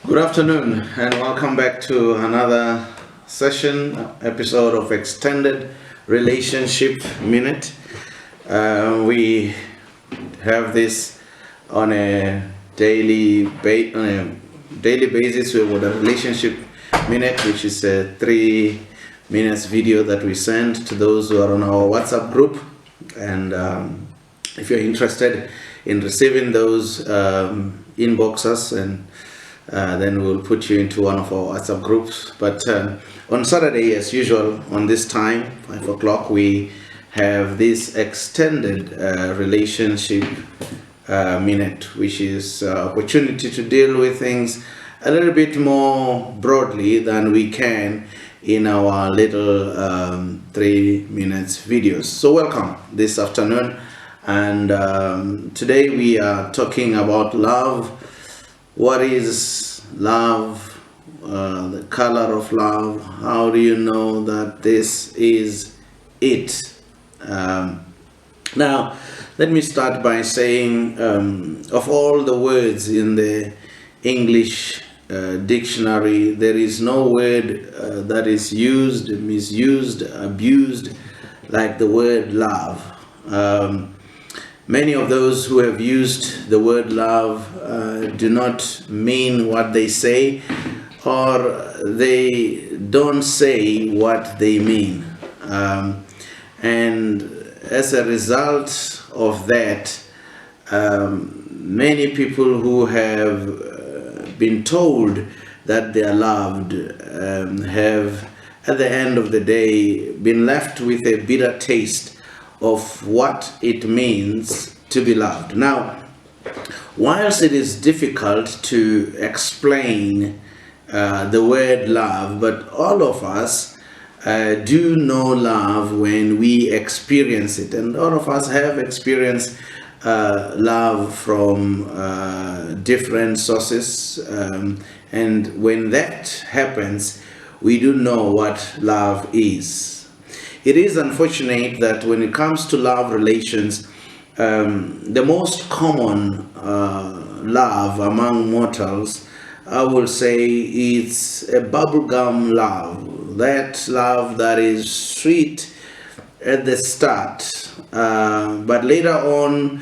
Good afternoon and welcome back to another episode of Extended Relationship Minute. We have this on a daily basis with a relationship minute, which is a 3 minutes video that we send to those who are on our WhatsApp group. And if you're interested in receiving those, inbox us and then we'll put you into one of our WhatsApp groups. But on Saturday, as usual, on this time, 5 o'clock, we have this extended relationship minute, which is opportunity to deal with things a little bit more broadly than we can in our little 3 minutes videos. So welcome this afternoon, and today we are talking about love. What is love? The color of love? How do you know that this is it? Now, let me start by saying, of all the words in the English dictionary, there is no word that is used, misused, abused like the word love. Many of those who have used the word love do not mean what they say, or they don't say what they mean. And as a result of that, many people who have been told that they are loved have, at the end of the day, been left with a bitter taste of what it means to be loved. Now, whilst it is difficult to explain the word love, but all of us do know love when we experience it, and all of us have experienced love from different sources, and when that happens, we do know what love is. It is unfortunate that when it comes to love relations, the most common love among mortals, I will say, it's a bubblegum love. That love that is sweet at the start, but later on,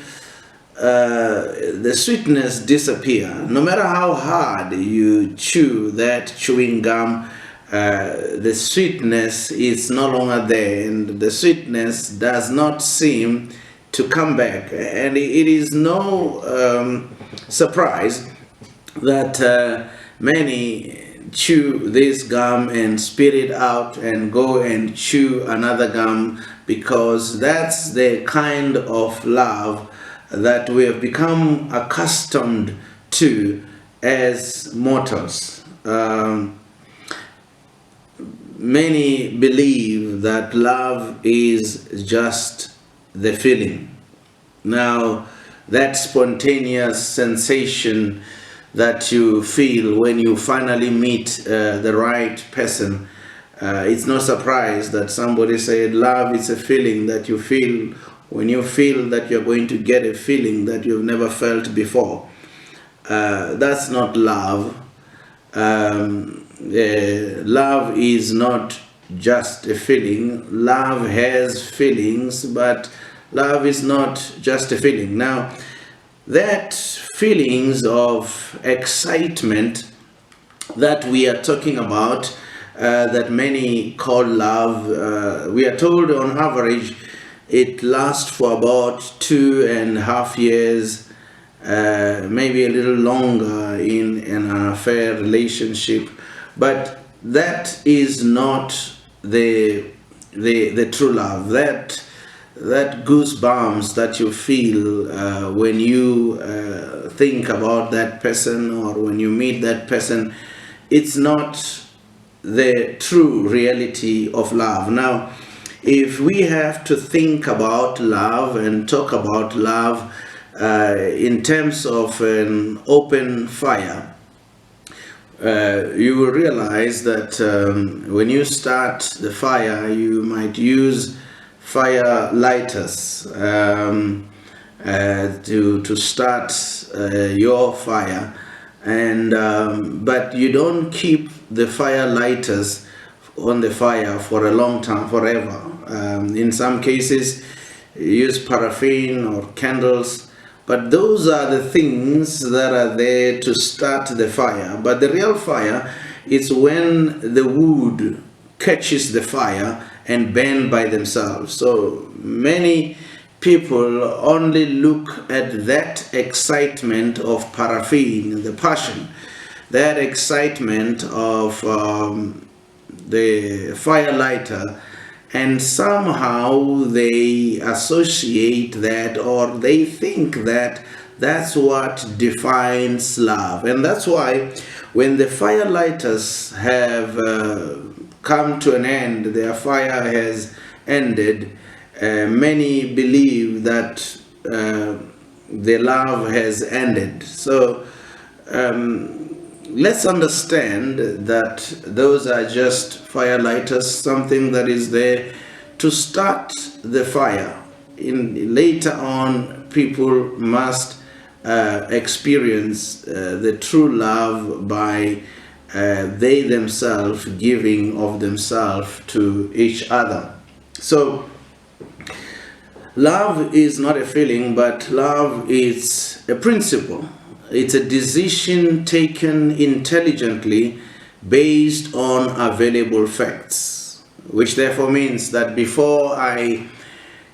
the sweetness disappears. No matter how hard you chew that chewing gum, the sweetness is no longer there, and the sweetness does not seem to come back. And it is no surprise that many chew this gum and spit it out and go and chew another gum, because that's the kind of love that we have become accustomed to as mortals. Many believe that love is just the feeling. Now, that spontaneous sensation that you feel when you finally meet the right person, it's no surprise that somebody said love is a feeling that you feel when you feel that you're going to get a feeling that you've never felt before. That's not love. Love is not just a feeling. Love has feelings, but love is not just a feeling. Now, that feelings of excitement that we are talking about, that many call love, we are told on average it lasts for about 2.5 years, maybe a little longer in an affair relationship. But that is not the true love. That goosebumps that you feel when you think about that person or when you meet that person, it's not the true reality of love. Now, if we have to think about love and talk about love in terms of an open fire, you will realize that when you start the fire, you might use fire lighters to start your fire, and but you don't keep the fire lighters on the fire for a long time, forever. In some cases, you use paraffin or candles, but those are the things that are there to start the fire. But the real fire is when the wood catches the fire and burn by themselves. So many people only look at that excitement of paraffin, the passion, that excitement of the fire lighter, and somehow they associate that, or they think that that's what defines love. And that's why when the fire lighters have come to an end, their fire has ended, many believe that the love has ended. So let's understand that those are just fire lighters, something that is there to start the fire. Later on, people must experience the true love by they themselves giving of themselves to each other. So love is not a feeling, but love is a principle. It's a decision taken intelligently based on available facts, which therefore means that before I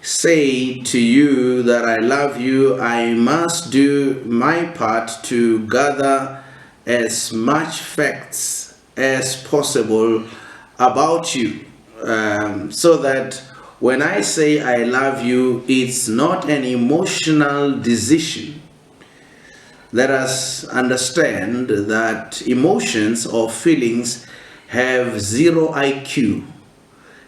say to you that I love you, I must do my part to gather as much facts as possible about you, so that when I say I love you, it's not an emotional decision. Let us understand that emotions or feelings have zero IQ.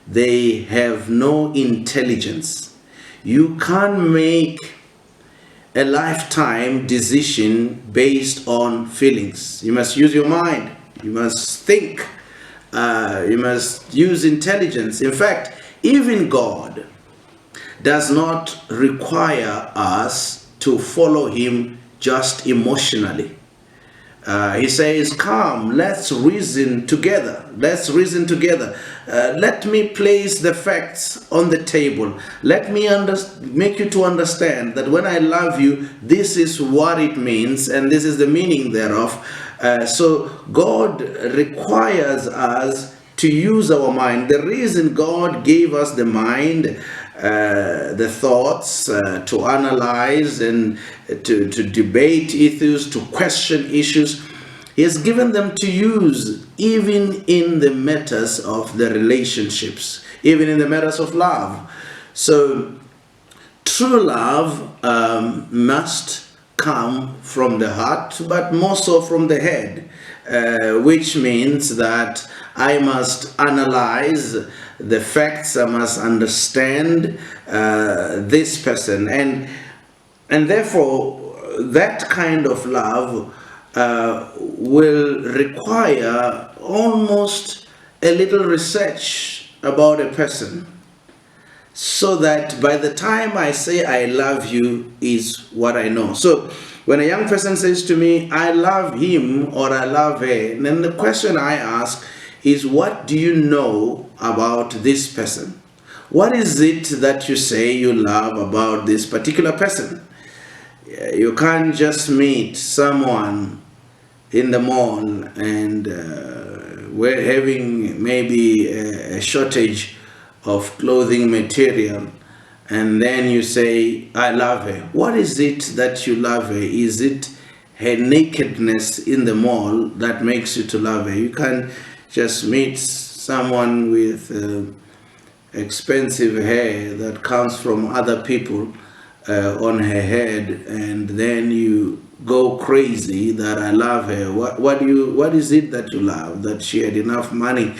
They have no intelligence. You can't make a lifetime decision based on feelings. You must use your mind. You must think. You must use intelligence. In fact, even God does not require us to follow him just emotionally. He says, come, let's reason together. Let's reason together. Let me place the facts on the table. Let me make you to understand that when I love you, this is what it means, and this is the meaning thereof. So God requires us to use our mind. The reason God gave us the mind, the thoughts, to analyze and to debate issues, to question issues, he has given them to use even in the matters of the relationships, even in the matters of love. So true love must come from the heart, but more so from the head, which means that I must analyze the facts. I must understand this person, and therefore that kind of love will require almost a little research about a person, so that by the time I say I love you is what I know. So when a young person says to me, I love him or I love her, then the question I ask is, what do you know about this person? What is it that you say you love about this particular person? You can't just meet someone in the mall and we're having maybe a shortage of clothing material, and then you say, I love her. What is it that you love her? Is it her nakedness in the mall that makes you to love her? You can't just meet someone with expensive hair that comes from other people on her head, and then you go crazy that I love her. What is it that you love? That she had enough money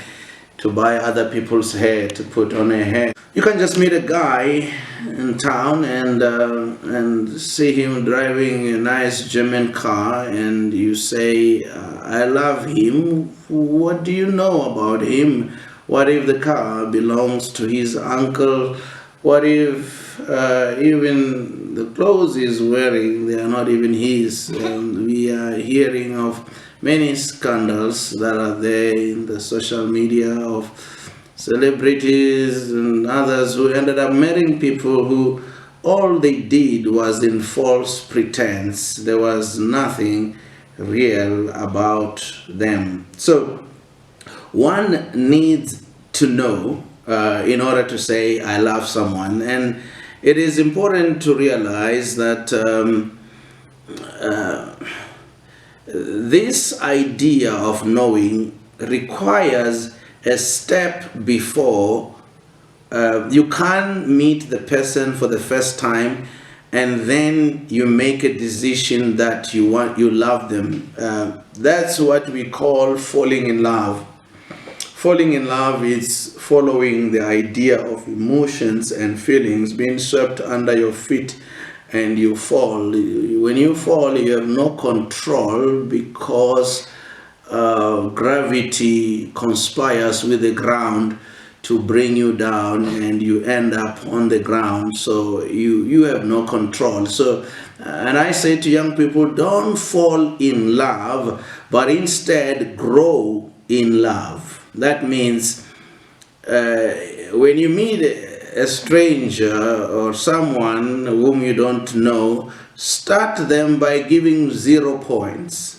to buy other people's hair to put on her head. You can just meet a guy in town and see him driving a nice German car, and you say, I love him. What do you know about him? What if the car belongs to his uncle What if even the clothes he's wearing, they are not even his? We are hearing of many scandals that are there in the social media of celebrities and others who ended up marrying people who all they did was in false pretense. There was nothing real about them. So one needs to know in order to say I love someone, and it is important to realize that this idea of knowing requires a step before. You can't meet the person for the first time and then you make a decision that you love them. That's what we call falling in love. Falling in love is following the idea of emotions and feelings being swept under your feet and you fall. When you fall, you have no control because gravity conspires with the ground to bring you down and you end up on the ground. So you have no control. So, and I say to young people, don't fall in love, but instead grow in love. That means when you meet a stranger or someone whom you don't know, start them by giving 0 points.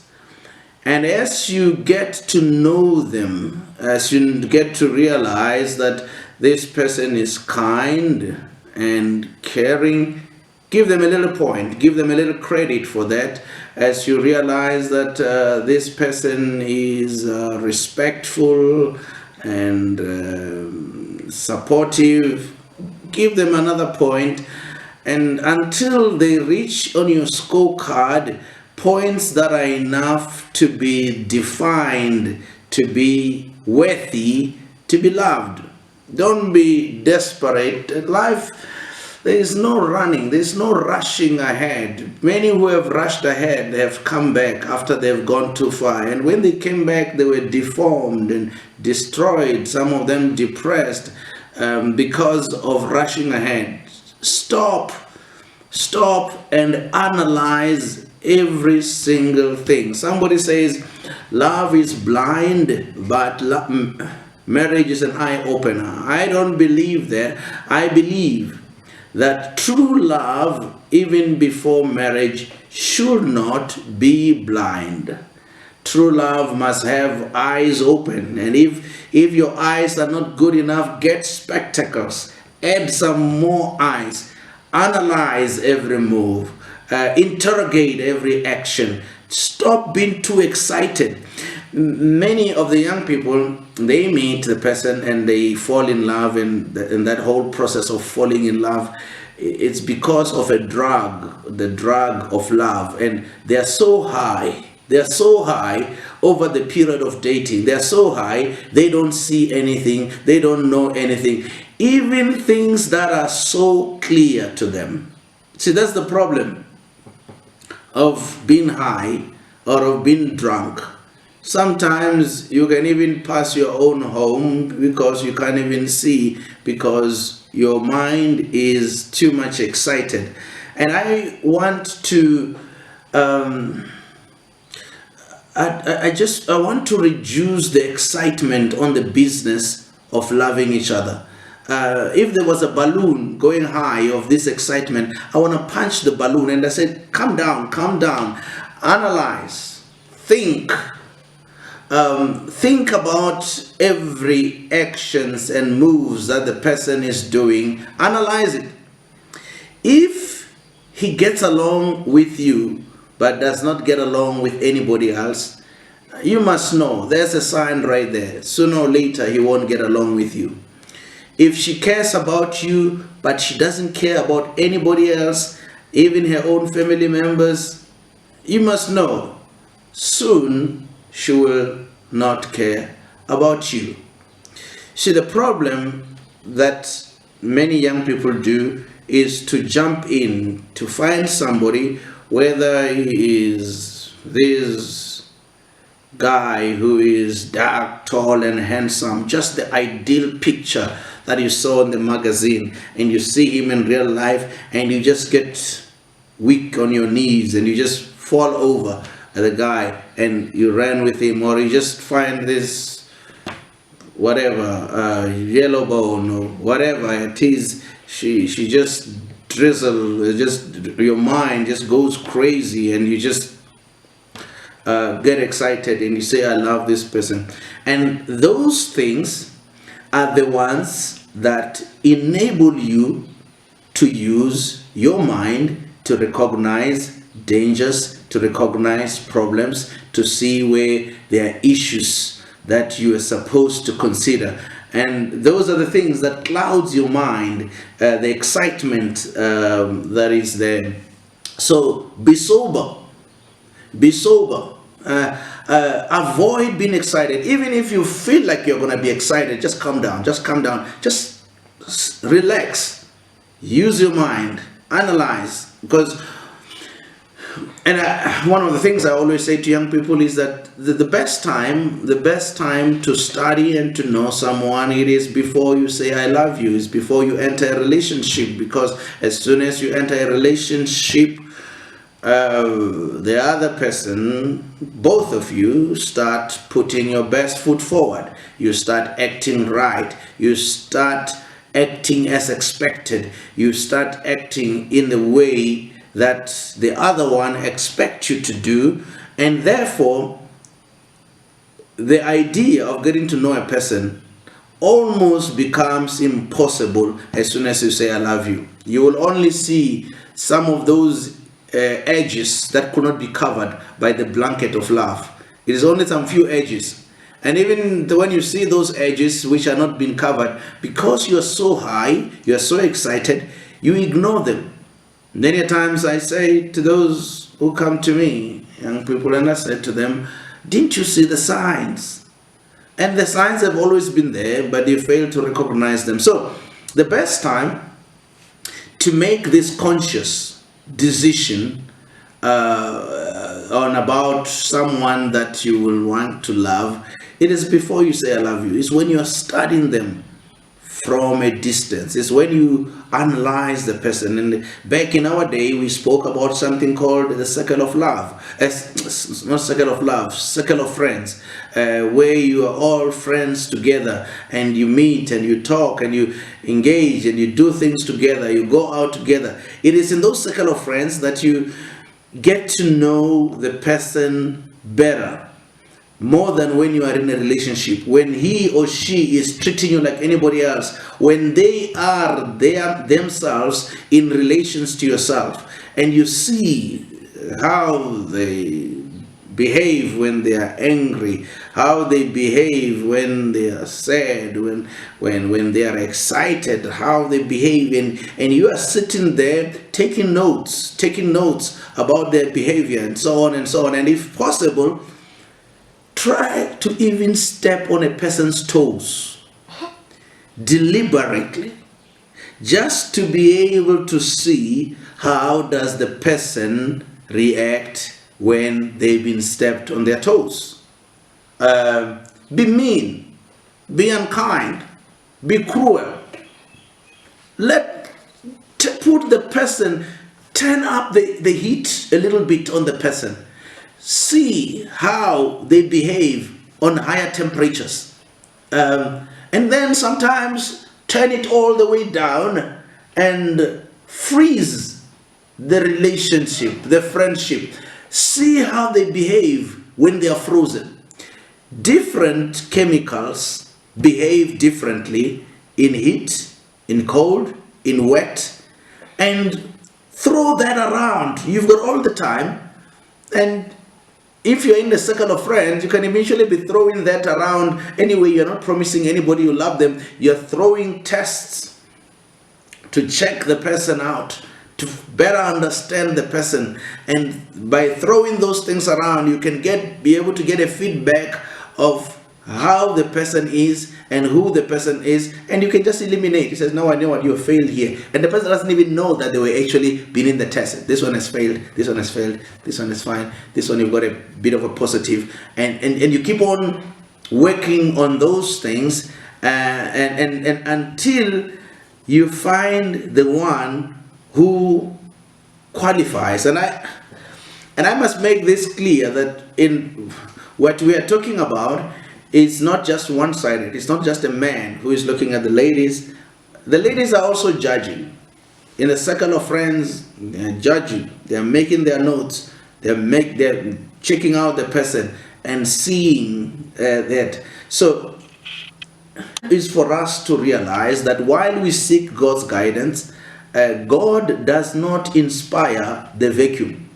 And as you get to know them, as you get to realize that this person is kind and caring, give them a little point, give them a little credit for that. As you realize that this person is respectful and supportive, give them another point. And until they reach on your scorecard points that are enough to be defined, to be worthy, to be loved. Don't be desperate. Life, there is no running, there's no rushing ahead. Many who have rushed ahead have come back after they've gone too far. And when they came back, they were deformed and destroyed, some of them depressed because of rushing ahead. Stop and analyze every single thing. Somebody says love is blind, but marriage is an eye-opener. I don't believe that. I believe that true love, even before marriage, should not be blind. True love must have eyes open. And if your eyes are not good enough, get spectacles. Add some more eyes. Analyze every move. Interrogate every action. Stop being too excited. Many of the young people, they meet the person and they fall in love, and that whole process of falling in love, it's because of a drug, the drug of love, and they're so high over the period of dating. They're so high, they don't see anything, they don't know anything, even things that are so clear to them. See, that's the problem of being high or of being drunk. Sometimes you can even pass your own home because you can't even see, because your mind is too much excited. And I want to I want to reduce the excitement on the business of loving each other. If there was a balloon going high of this excitement, I want to punch the balloon, and I said, calm down, analyze, think about every actions and moves that the person is doing. Analyze it. If he gets along with you but does not get along with anybody else, you must know there's a sign right there. Sooner or later he won't get along with you. If she cares about you, but she doesn't care about anybody else, even her own family members, you must know soon she will not care about you. See, the problem that many young people do is to jump in to find somebody, whether he is this guy who is dark, tall, and handsome, just the ideal picture that you saw in the magazine, and you see him in real life, and you just get weak on your knees and you just fall over at the guy and you ran with him, or you just find this whatever yellow bone or whatever it is, she just drizzle, just your mind just goes crazy and you just get excited and you say, I love this person. And those things are the ones that enable you to use your mind to recognize dangers, to recognize problems, to see where there are issues that you are supposed to consider. And those are the things that clouds your mind, the excitement that is there. So be sober. Be sober. Avoid being excited. Even if you feel like you're going to be excited, just calm down. Just calm down. Just relax. Use your mind. Analyze. Because, and one of the things I always say to young people is that the best time to study and to know someone, it is before you say I love you, is before you enter a relationship. Because as soon as you enter a relationship, the other person, both of you, start putting your best foot forward. You start acting right. You start acting as expected. You start acting in the way that the other one expects you to do. And therefore, the idea of getting to know a person almost becomes impossible as soon as you say I love you. You will only see some of those edges that could not be covered by the blanket of love. It is only some few edges. And even when you see those edges which are not being covered, because you are so high, you are so excited, you ignore them. Many times I say to those who come to me, young people, and I said to them, didn't you see the signs? And the signs have always been there, but you fail to recognize them. So the best time to make this conscious decision on about someone that you will want to love, it is before you say I love you. It's when you are studying them from a distance. It's when you analyze the person. And back in our day, we spoke about something called the circle of love. Not circle of love, circle of friends, where you are all friends together and you meet and you talk and you engage and you do things together, you go out together. It is in those circle of friends that you get to know the person better, more than when you are in a relationship. When he or she is treating you like anybody else, when they are themselves in relations to yourself, and you see how they behave when they are angry, how they behave when they are sad, when they are excited, how they behave, and you are sitting there taking notes about their behavior and so on and so on. And if possible, try to even step on a person's toes deliberately, just to be able to see how does the person react when they've been stepped on their toes. Be mean, be unkind, be cruel. Put the person, turn up the heat a little bit on the person. See how they behave on higher temperatures. And then sometimes turn it all the way down and freeze the relationship, the friendship. See how they behave when they are frozen. Different chemicals behave differently in heat, in cold, in wet. And throw that around. You've got all the time. And if you're in the circle of friends, you can eventually be throwing that around. Anyway, you're not promising anybody you love them. You're throwing tests to check the person out, to better understand the person. And by throwing those things around, you can be able to get a feedback of how the person is and who the person is, and you can just eliminate. He says, no, I know what, you failed here. And the person doesn't even know that they were actually been in the test. This one has failed, this one has failed, this one is fine, this one you've got a bit of a positive. And you keep on working on those things and until you find the one who qualifies. And I must make this clear that in what we are talking about is not just one-sided. It's not just a man who is looking at the ladies. The ladies are also judging. In a circle of friends, they are judging. They are making their notes. They're checking out the person and seeing that. So is for us to realize that while we seek God's guidance, God does not inspire the vacuum.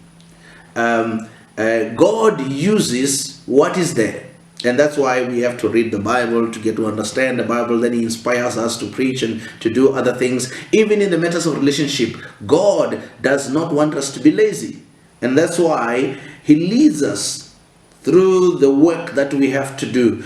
God uses what is there. And that's why we have to read the Bible to get to understand the Bible. Then He inspires us to preach and to do other things. Even in the matters of relationship, God does not want us to be lazy. And that's why He leads us through the work that we have to do.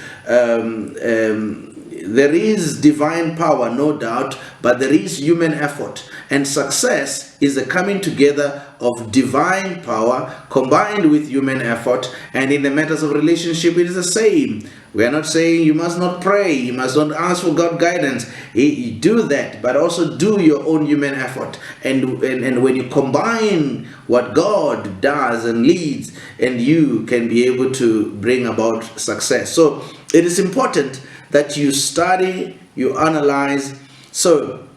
There is divine power, no doubt, but there is human effort. And success is the coming together of divine power combined with human effort. And in the matters of relationship, it is the same. We are not saying you must not pray, you must not ask for God guidance. You do that, but also do your own human effort. And when you combine what God does and leads, and you can be able to bring about success. So it is important that you study, you analyze. So,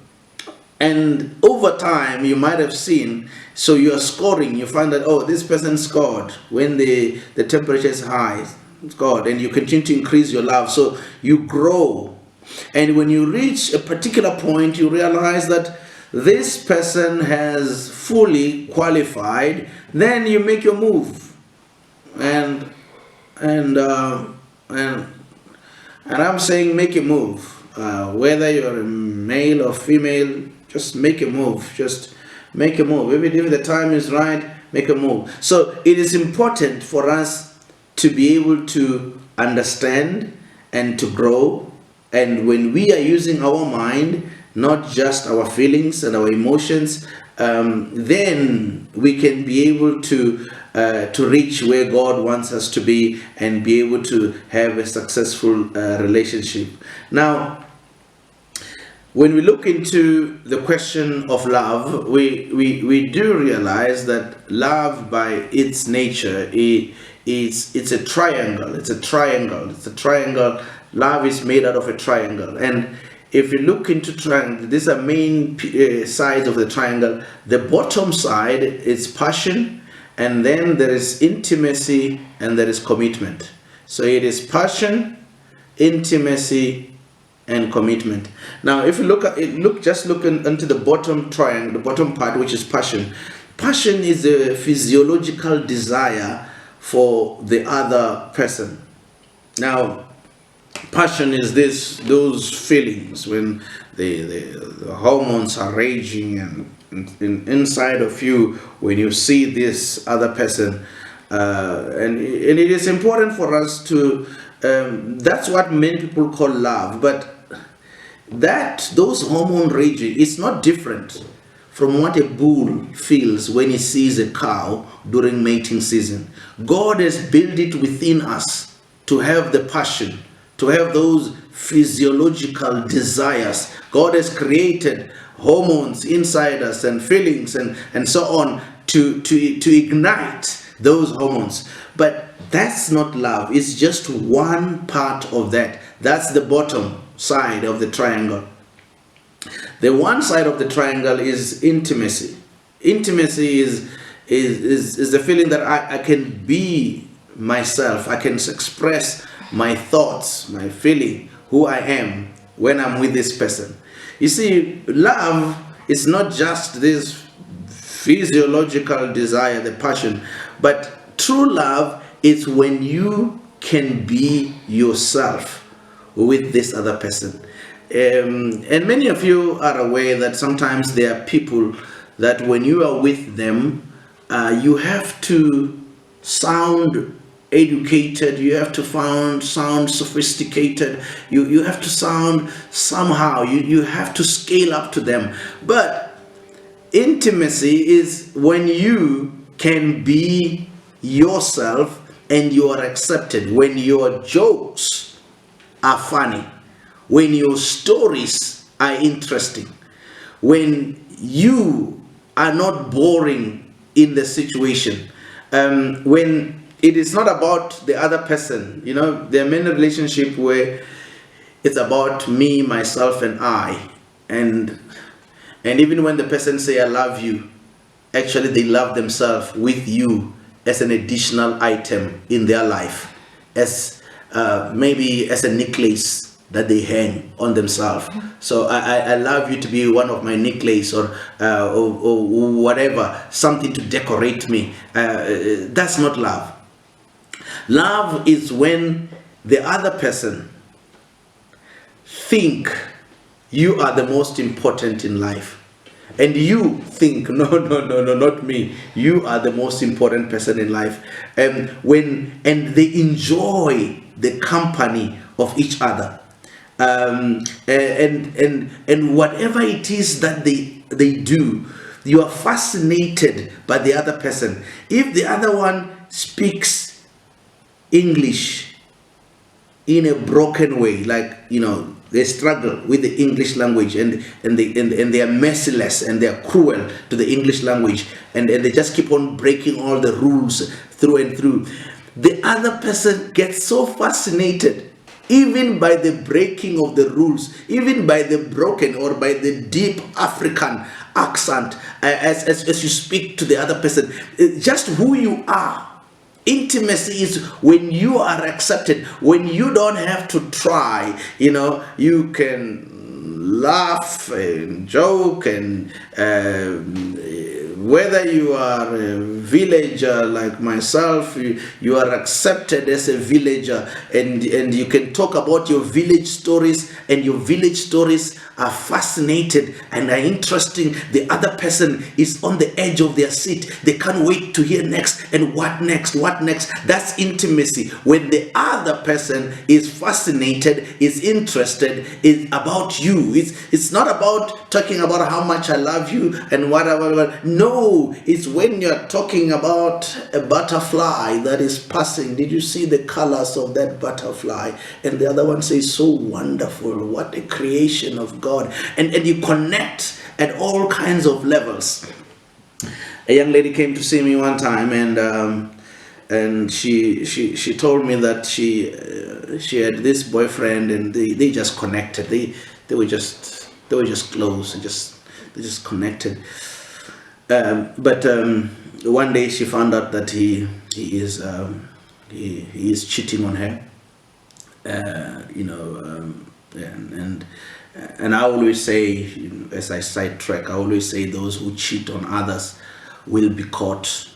and over time, you might have seen, so you are scoring, you find that, oh, this person scored when the temperature is high, scored, and you continue to increase your love. So you grow. And when you reach a particular point, you realize that this person has fully qualified, then you make your move. And I'm saying make a move. Whether you're a male or female, just make a move. Just make a move. Even if the time is right, make a move. So it is important for us to be able to understand and to grow. And when we are using our mind, not just our feelings and our emotions, then we can be able to reach where God wants us to be and be able to have a successful relationship. Now, when we look into the question of love, we do realize that love by its nature it's a triangle. It's a triangle. It's a triangle. Love is made out of a triangle. And if you look into triangle, these are main sides of the triangle. The bottom side is passion, and then there is intimacy, and there is commitment. So it is passion, intimacy, and commitment. Now, if you look at it, just look into the bottom triangle, the bottom part, which is passion. Passion is a physiological desire for the other person. Now, passion is those feelings when the hormones are raging and inside of you when you see this other person, and it is important for us to that's what many people call love. But those hormone raging is not different from what a bull feels when he sees a cow during mating season. God has built it within us to have the passion, to have those physiological desires. God has created hormones inside us and feelings and so on to ignite those hormones. But that's not love. It's just one part of that. That's the bottom side of the triangle. The one side of the triangle is intimacy. Intimacy is the feeling that I can be myself. I can express my thoughts, my feeling, who I am when I'm with this person. You see, love is not just this physiological desire, the passion, but true love is when you can be yourself with this other person. And many of you are aware that sometimes there are people that when you are with them, you have to sound educated, you have to sound sophisticated, you have to sound somehow, you have to scale up to them. But intimacy is when you can be yourself and you are accepted, when your jokes are funny, when your stories are interesting, when you are not boring in the situation, when it is not about the other person. You know, there are many relationships where it's about me, myself, and I, and even when the person say I love you, actually they love themselves with you as an additional item in their life, as maybe as a necklace that they hang on themselves. So I love you to be one of my necklace, or whatever, something to decorate me. That's not love. Love is when the other person think you are the most important in life, and you think no, no, no, no, not me, you are the most important person in life. And they enjoy the company of each other, and whatever it is that they do, you are fascinated by the other person. If the other one speaks English in a broken way, like, you know, they struggle with the English language, and they are merciless and they are cruel to the English language, and they just keep on breaking all the rules through and through. The other person gets so fascinated even by the breaking of the rules, even by the broken or by the deep African accent, as you speak to the other person, just who you are. Intimacy is when you are accepted, when you don't have to try. You know, you can laugh and joke, and whether you are a villager like myself, you are accepted as a villager, and you can talk about your village stories, and your village stories are fascinated and are interesting. The other person is on the edge of their seat. They can't wait to hear next, and what next, what next. That's intimacy. When the other person is fascinated, is interested, is about you. It's not about talking about how much I love you and whatever. No, it's when you're talking about a butterfly that is passing. Did you see the colors of that butterfly? And the other one says, so wonderful, what a creation of God. And you connect at all kinds of levels. A young lady came to see me one time, and she told me that she had this boyfriend, and they just connected. They were just close, they just connected. But one day she found out that he is cheating on her. And I always say, you know, as I sidetrack, I always say those who cheat on others will be caught.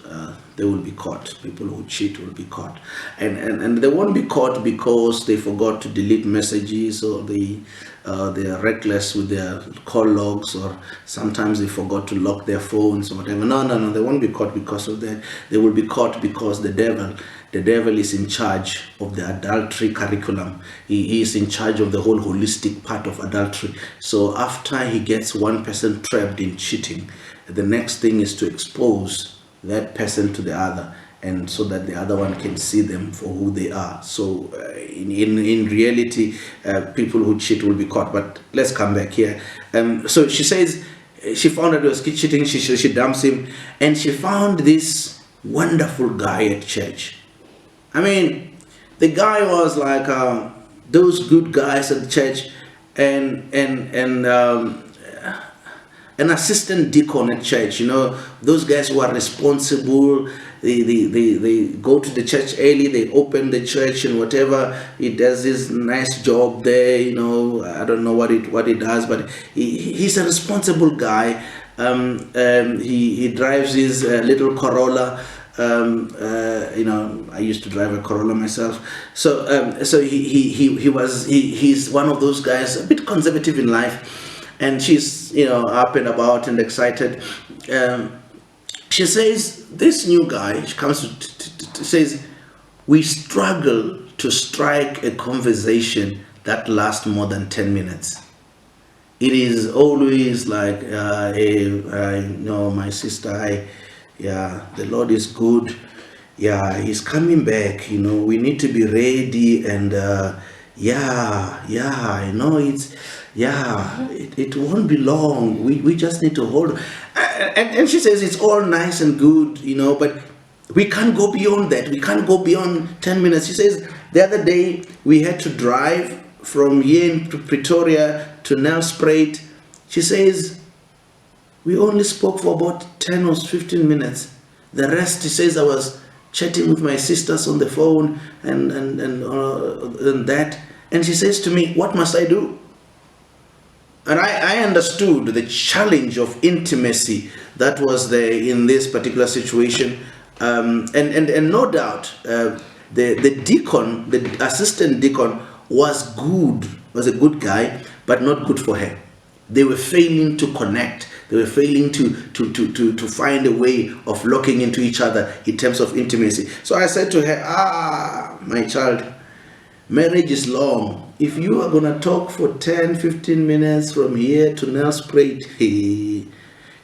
They will be caught. People who cheat will be caught, and they won't be caught because they forgot to delete messages, or they are reckless with their call logs, or sometimes they forgot to lock their phones or whatever. No, they won't be caught because of that. They will be caught because the devil is in charge of the adultery curriculum. He is in charge of the whole holistic part of adultery. So after he gets one person trapped in cheating, the next thing is to expose that person to the other, and so that the other one can see them for who they are. So in reality, people who cheat will be caught. But let's come back here. So she says she found out he was cheating. She dumps him, and she found this wonderful guy at church. I mean, the guy was like those good guys at the church, and an assistant deacon at church. You know, those guys who are responsible. They go to the church early. They open the church and whatever. He does this nice job there. You know, I don't know what he does, but he's a responsible guy. He drives his little Corolla. You know, I used to drive a Corolla myself. So he's one of those guys, a bit conservative in life. And she's, you know, up and about and excited. She says, this new guy, she comes to says, we struggle to strike a conversation that lasts more than 10 minutes. It is always like, hey, I know my sister, the Lord is good. Yeah, he's coming back. You know, we need to be ready, and I know it won't be long. We just need to hold. And she says it's all nice and good, but we can't go beyond that. We can't go beyond 10 minutes. She says the other day we had to drive from here to Pretoria to Nelspruit. She says we only spoke for about 10 or 15 minutes. The rest, she says, I was chatting with my sisters on the phone and that. And she says to me, what must I do? And I understood the challenge of intimacy that was there in this particular situation. And no doubt, the deacon, the assistant deacon was a good guy, but not good for her. They were failing to connect. They were failing to find a way of locking into each other in terms of intimacy. So I said to her, my child, marriage is long. If you are going to talk for 10, 15 minutes from here to Nelspruit,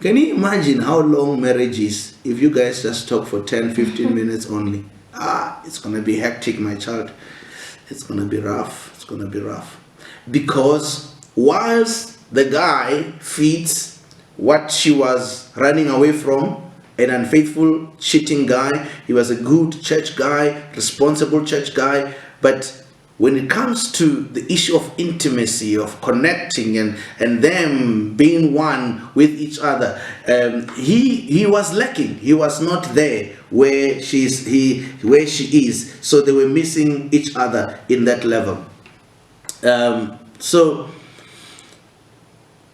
can you imagine how long marriage is if you guys just talk for 10, 15 minutes only? It's going to be hectic, my child. It's going to be rough. It's going to be rough. Because whilst the guy feeds what she was running away from, an unfaithful, cheating guy, he was a good church guy, responsible church guy, but when it comes to the issue of intimacy, of connecting and them being one with each other, he was lacking. He was not there where she is. So they were missing each other in that level. So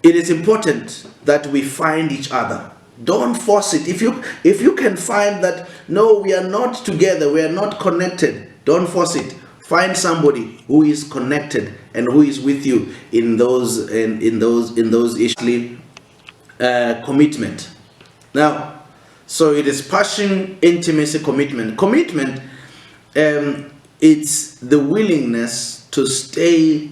it is important that we find each other. Don't force it. If you can find that, no, we are not together, we are not connected, don't force it. Find somebody who is connected and who is with you in those issues. Commitment. Now, so it is passion, intimacy, commitment. Commitment, it's the willingness to stay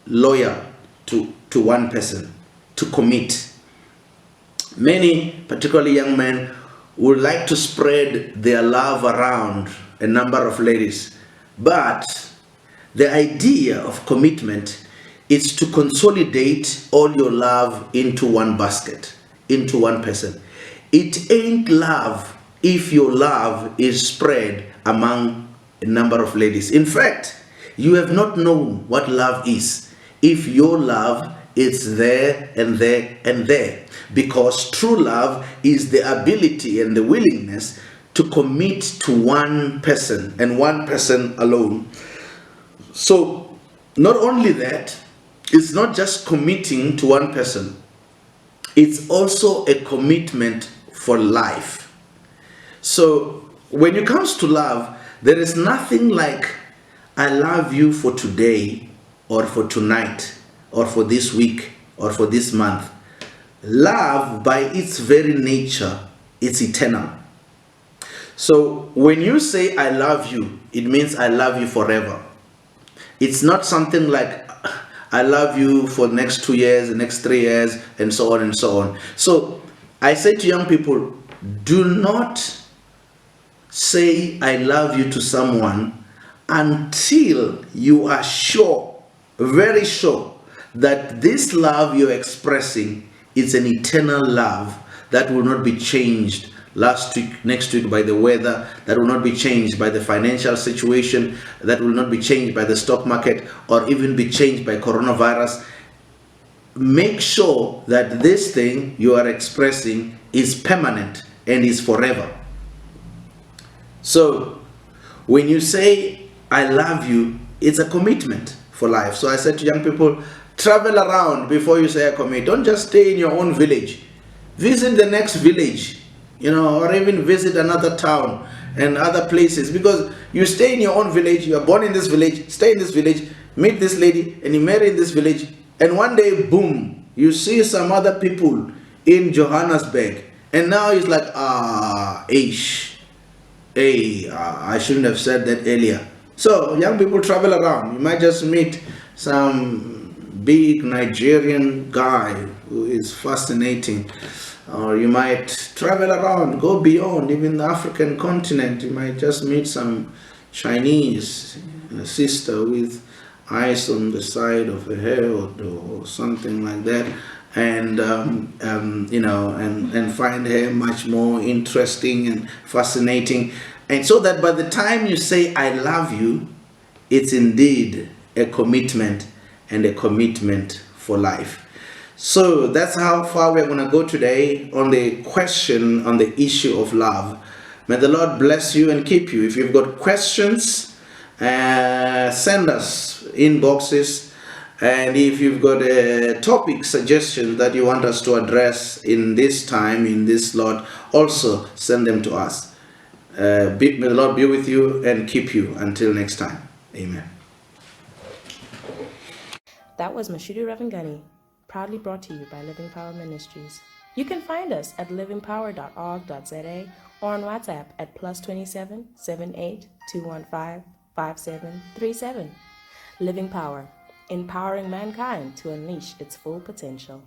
loyal to one person, to commit. Many, particularly young men, would like to spread their love around a number of ladies. But the idea of commitment is to consolidate all your love into one basket, into one person. It ain't love if your love is spread among a number of ladies. In fact, you have not known what love is if your love is there and there and there. Because true love is the ability and the willingness to commit to one person and one person alone. So not only that, it's not just committing to one person, it's also a commitment for life. So when it comes to love, there is nothing like I love you for today or for tonight or for this week or for this month. Love by its very nature is eternal. So when you say I love you, it means I love you forever. It's not something like I love you for the next 2 years, the next 3 years, and so on and so on. So I say to young people, do not say I love you to someone until you are sure, very sure, that this love you're expressing is an eternal love that will not be changed next week by the weather, that will not be changed by the financial situation, that will not be changed by the stock market, or even be changed by coronavirus. Make sure that this thing you are expressing is permanent and is forever. So when you say I love you, it's a commitment for life. So I said to young people, travel around before you say I commit. Don't just stay in your own village. Visit the next village, or even visit another town and other places, because you stay in your own village, you are born in this village, stay in this village, meet this lady, and you marry in this village, and one day, boom, you see some other people in Johannesburg, and now it's like, I shouldn't have said that earlier. So young people travel around. You might just meet some big Nigerian guy who is fascinating, or you might travel around, go beyond even the African continent. You might just meet some Chinese sister with eyes on the side of her hair or something like that, and and find her much more interesting and fascinating, and so that by the time you say I love you, it's indeed a commitment, and a commitment for life. So that's how far we're going to go today on the question, on the issue of love. May the Lord bless you and keep you. If you've got questions, send us inboxes. And if you've got a topic suggestion that you want us to address in this time, in this slot, also send them to us. May the Lord be with you and keep you until next time. Amen. That was Mashudu Ravhengani, proudly brought to you by Living Power Ministries. You can find us at livingpower.org.za or on WhatsApp at +27 78 215 5737. Living Power, empowering mankind to unleash its full potential.